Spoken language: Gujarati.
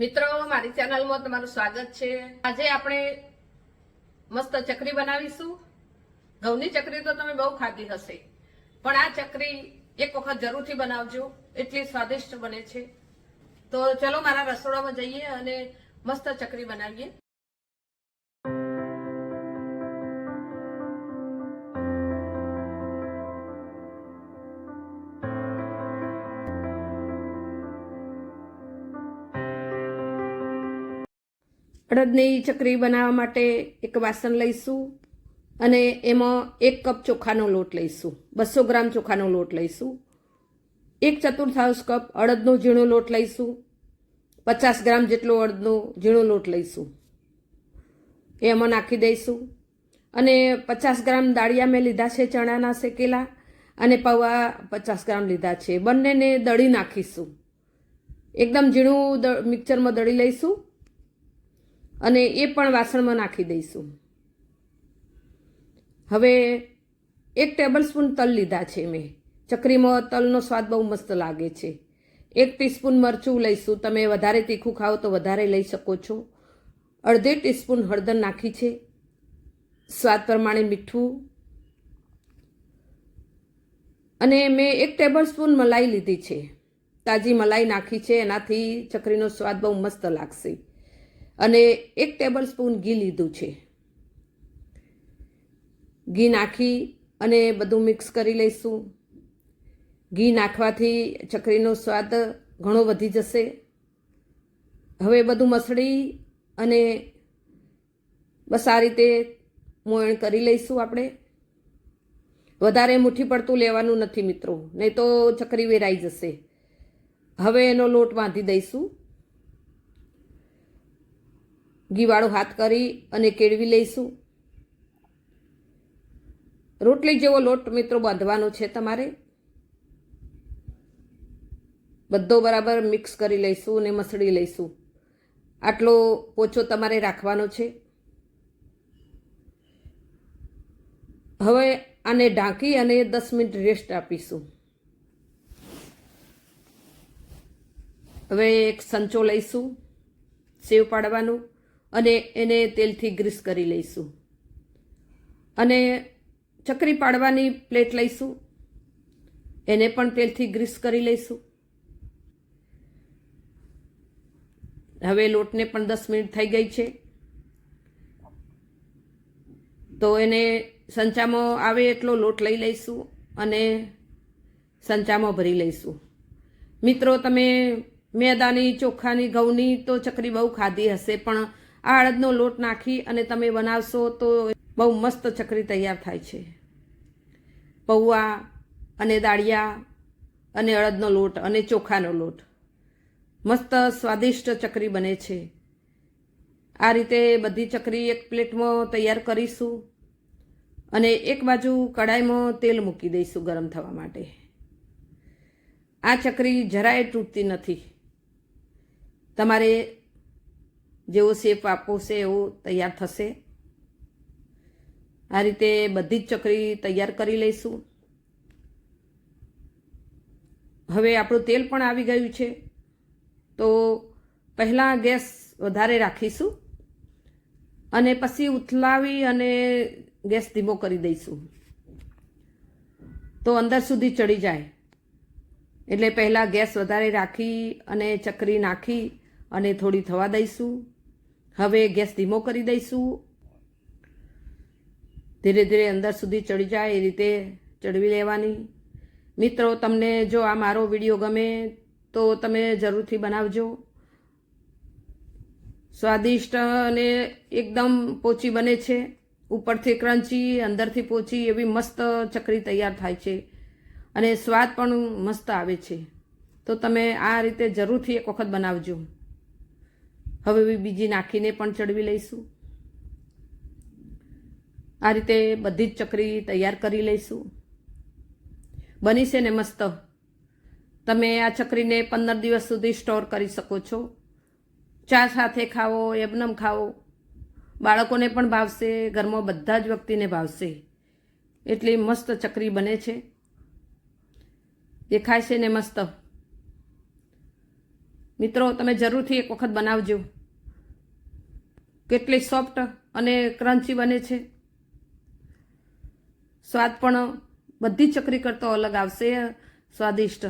મિત્રો મારી ચેનલમાં તમારું સ્વાગત છે। આજે આપણે મસ્ત ચકરી બનાવીશું। ઘઉંની ચકરી તો તમે બહુ ખાધી હશે, પણ આ ચકરી એક વખત જરૂરથી બનાવજો, એટલી સ્વાદિષ્ટ બને છે। તો ચલો મારા રસોડામાં જઈએ અને મસ્ત ચકરી બનાવીએ। અડદની ચકરી બનાવવા માટે એક વાસણ લઈશું અને એમાં 1 કપ ચોખાનો લોટ લઈશું। 200 ગ્રામ ચોખાનો લોટ લઈશું। 1/4 કપ અડદનો ઝીણો લોટ લઈશું। 50 ગ્રામ જેટલો અડદનો ઝીણો લોટ લઈશું, એ એમાં નાખી દઈશું। અને 50 ગ્રામ દાળિયા મેં લીધા છે ચણાના શેકેલા, અને પૌવા 50 ગ્રામ લીધા છે। બંનેને દળી નાખીશું, એકદમ ઝીણું મિક્સરમાં દળી લઈશું અને એ પણ વાસણમાં નાખી દઈશું। હવે 1 ટેબલસ્પૂન તલ લીધા છે મેં। ચકરીમાં તલનો સ્વાદ બહુ મસ્ત લાગે છે। 1 ટીસ્પૂન મરચું લઈશું, તમે વધારે તીખું ખાઓ તો વધારે લઈ શકો છો। 1/2 ટીસ્પૂન હળદર નાખી છે, સ્વાદ પ્રમાણે મીઠું, અને મેં 1 ટેબલસ્પૂન મલાઈ લીધી છે, તાજી મલાઈ નાખી છે, એનાથી ચકરીનો સ્વાદ બહુ મસ્ત લાગશે। અને 1 ટેબલસ્પૂન ઘી લીધું છે। ઘી નાખી અને બધું મિક્સ કરી લઈશું। ઘી નાખવાથી ચકરીનો સ્વાદ ઘણો વધી જશે। હવે બધું મસળી અને બસ આ રીતે મોયણ કરી લઈશું આપણે। વધારે મુઠ્ઠી પડતું લેવાનું નથી મિત્રો, નહીં તો ચકરી વેરાઈ જશે। હવે એનો લોટ બાંધી દઈશું। ઘીવાળો હાથ કરી અને કેળવી લઈશું। રોટલી જેવો લોટ મિત્રો બાંધવાનો છે તમારે। બધો બરાબર મિક્સ કરી લઈશું અને મસળી લઈશું। આટલો પોચો તમારે રાખવાનો છે। હવે આને ઢાંકી અને 10 મિનિટ રેસ્ટ આપીશું। હવે એક સંચો લઈશું સેવ પાડવાનું, અને એને તેલથી ગ્રીસ કરી લઈશું। અને ચકરી પાડવાની પ્લેટ લઈશું, એને પણ તેલથી ગ્રીસ કરી લઈશું। હવે લોટને પણ 10 મિનિટ થઈ ગઈ છે, તો એને સંચામાં આવે એટલો લોટ લઈ લઈશું અને સંચામાં ભરી લઈશું। મિત્રો તમે મેદાની, ચોખાની, ઘઉંની તો ચકરી બહુ ખાધી હશે, પણ આ અડદનો લોટ નાખી અને તમે બનાવશો તો બહુ મસ્ત ચકરી તૈયાર થાય છે। પૌવા અને દાળિયા અને અડદનો લોટ અને ચોખાનો લોટ, મસ્ત સ્વાદિષ્ટ ચકરી બને છે। આ રીતે બધી ચકરી એક પ્લેટમાં તૈયાર કરીશું અને એક બાજુ કડાઈમાં તેલ મૂકી દઈશું ગરમ થવા માટે। આ ચકરી જરાય તૂટતી નથી, તમારે જેવો શેપ આપવો છે એવો તૈયાર થશે। આ રીતે બધી જ ચકરી તૈયાર કરી લઈશું। હવે આપણું તેલ પણ આવી ગયું છે, તો પહેલાં ગેસ વધારે રાખીશું અને પછી ઉથલાવી અને ગેસ ધીમો કરી દઈશું, તો અંદર સુધી ચડી જાય। એટલે પહેલાં ગેસ વધારે રાખી અને ચકરી નાખી અને થોડી થવા દઈશું। હવે ગેસ ધીમો કરી દઈશું, ધીરે ધીરે અંદર સુધી ચડી જાય એ રીતે ચડવી લેવાની। મિત્રો તમને જો આ મારો વિડીયો ગમે તો તમે જરૂરથી બનાવજો। સ્વાદિષ્ટ અને એકદમ પોચી બને છે, ઉપરથી ક્રન્ચી અંદરથી પોચી એવી મસ્ત ચકરી તૈયાર થાય છે, અને સ્વાદ પણ મસ્ત આવે છે। તો તમે આ રીતે જરૂરથી એક વખત બનાવજો। હવે બીજી નાખીને પણ ચડવી લઈશું। આ રીતે બધી જ ચકરી તૈયાર કરી લઈશું। બની છે ને મસ્ત। તમે આ ચકરીને 15 દિવસ સુધી સ્ટોર કરી શકો છો। ચા સાથે ખાવો, એમનેમ ખાવો, બાળકોને પણ ભાવશે, ઘરમાં બધા જ વ્યક્તિને ભાવશે। એટલી મસ્ત ચકરી બને છે, દેખાય છે ને મસ્ત। મિત્રો તમે જરૂરથી એક વખત બનાવજો. કેટલી સોફ્ટ અને ક્રન્ચી બને છે. સ્વાદ પણ બધી ચકરી કરતો અલગ આવશે, સ્વાદિષ્ટ.